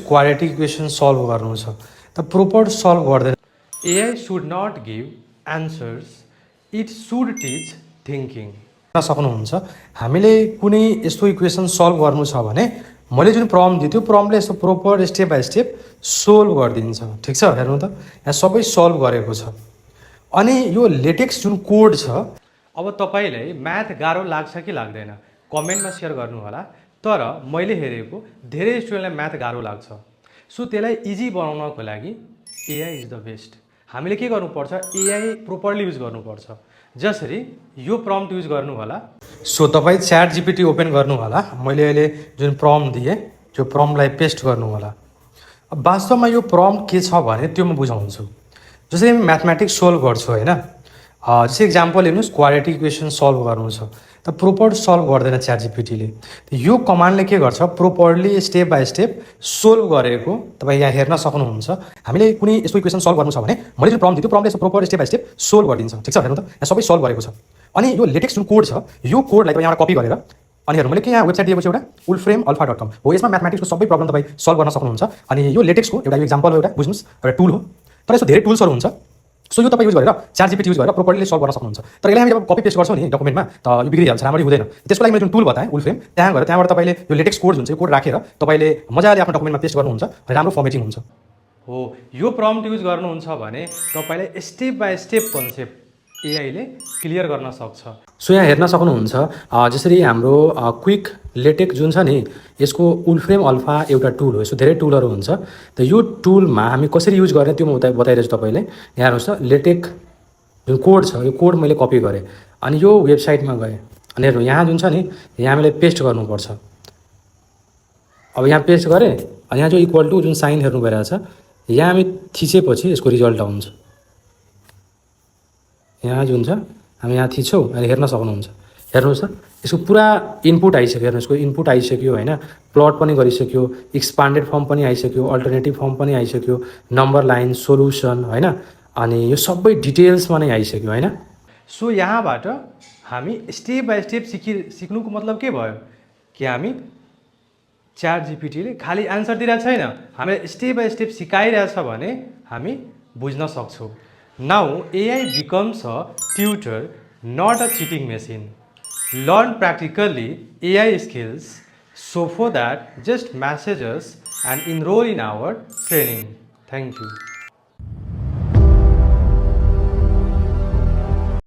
Quadratic equation solve गर्नु छ त प्रोपर सल्भ गर्दैन। AI should not give answers, it should teach thinking सक्नुहुन्छ। हामीले कुनै यस्तो इक्वेसन सल्भ गर्नु छ भने मैले जुन प्रम्प्ट दिएँ त्यो प्रम्प्टले यस्तो proper step by step solve गरिदिन्छ। ठिक छ, हेर्नु त यहाँ सबै सल्भ गरेको छ। अनि यो लेटेक्स जुन कोड छ, अब तपाईँलाई म्याथ गाह्रो लाग्छ कि लाग्दैन कमेन्टमा सेयर गर्नु होला। तर मैले हेरेको धेरै स्टुडेन्टलाई म्याथ गाह्रो लाग्छ। सो त्यसलाई इजी बनाउनको लागि एआई इज द बेस्ट। हामीले के गर्नुपर्छ, एआई प्रोपरली युज गर्नुपर्छ। जसरी यो प्रम्प्ट युज गर्नु होला। सो तपाईँ च्याट जिपिटी ओपन गर्नु होला। मैले अहिले जुन प्रम्प्ट दिएँ त्यो प्रम्प्टलाई पेस्ट गर्नु होला। अब वास्तवमा यो प्रम्प्ट के छ भने त्यो म बुझाउँछु। जसरी म म्याथमेटिक्स सोल्भ गर्छु होइन, जस्तै इक्जाम्पल हेर्नुहोस्, क्वाड्रेटिक इक्वेसन सल्भ गर्नु छ त प्रोपर सल्भ गर्दैन च्याट जिपिटीले। यो कमान्डले के गर्छ, properly step by step solve गरेको तपाईँ यहाँ हेर्न सक्नुहुन्छ। हामीले कुनै यस्तो इक्वेसन सल्भ गर्नु छ भने मैले जुन प्रम्प्ट दिएँ त्यो प्रम्प्टले proper step by step solve गरिदिन्छ। ठिक छ, हेर्नु त यहाँ सबै सल्भ गरेको छ। अनि यो लेटेक्स जुन कोड छ यो कोडलाई तपाईँ यहाँबाट कपी गरेर अनि हेर्नु मैले के यहाँ वेबसाइट दिएको छु एउटा wolframealpha.com हो। यसमा म्याथमेटिक्सको सबै प्रब्लम तपाईँ सल्भ गर्न सक्नुहुन्छ। अनि यो लेटेक्सको एउटा इक्जाम्पल हो, एउटा बुझ्नुहोस्, एउटा टुल हो। तर यस्तो धेरै टुल्सहरू हुन्छ। सो यो तपाईँ युज गरेर च्याट जिपिटी युज गरेर प्रोपरली सल्भ गर्न सक्नुहुन्छ। तर यसलाई हामी जब कपी पेस्ट गर्छौँ नि डकुमेन्टमा त यो बिग्रिहाल्छ, राम्ररी हुँदैन। त्यसको लागि मैले जुन टुल बताएँ वुल्फ्रेम, त्यहाँ गएर त्यहाँबाट तपाईँले यो लेटेक्स कोड हुन्छ यो कोड राखेर तपाईँले मजाले आफ्नो डकुमेन्टमा पेस्ट गर्नुहुन्छ र राम्रो फर्मेटिङ हुन्छ। हो, यो प्रम्प्ट युज गर्नुहुन्छ भने तपाईँलाई स्टेप बाई स्टेप कन्सेप्ट एआईले क्लियर गर्न सक्छ। सो यहाँ हेर्न सक्नुहुन्छ जसरी हाम्रो क्विक लेटेक जुन छ नि यसको वुल्फ्रेम अल्फा एउटा टुल हो। यसो धेरै टुलहरू हुन्छ। त यो टुलमा हामी कसरी युज गर्ने त्यो म बताइरहेछु तपाईँलाई। यहाँ हेर्नुहोस् त लेटेक जुन कोड छ यो कोड मैले कपी गरेँ अनि यो वेबसाइटमा गएँ अनि हेर्नु यहाँ जुन छ नि यहाँ मैले पेस्ट गर्नुपर्छ। अब यहाँ पेस्ट गरेँ अनि यहाँ जो इक्वल टु जुन साइन हेर्नु भइरहेको छ यहाँ हामी थिचेपछि यसको रिजल्ट आउँछ। यहाँ जुन छ हामी यहाँ थिच्छौँ अनि हेर्न सक्नुहुन्छ। हेर्नुहोस् त यसको पुरा इनपुट आइसक्यो। हेर्नुहोस् यसको इनपुट आइसक्यो होइन, प्लट पनि गरिसक्यो, एक्सपान्डेड फर्म पनि आइसक्यो, अल्टरनेटिभ फर्म पनि आइसक्यो, नम्बर लाइन, सोल्युसन होइन, अनि यो सबै डिटेल्समा नै आइसक्यो होइन। सो यहाँबाट हामी स्टेप बाई स्टेप सिक्नुको मतलब के भयो कि हामी च्याट जिपिटीले खालि एन्सर दिइरहेको छैन, हामीलाई स्टेप बाई स्टेप सिकाइरहेछ भने हामी बुझ्न सक्छौँ। Now AI becomes a tutor, not a cheating machine. Learn practically AI skills, so for that just message us and enroll in our training. Thank you.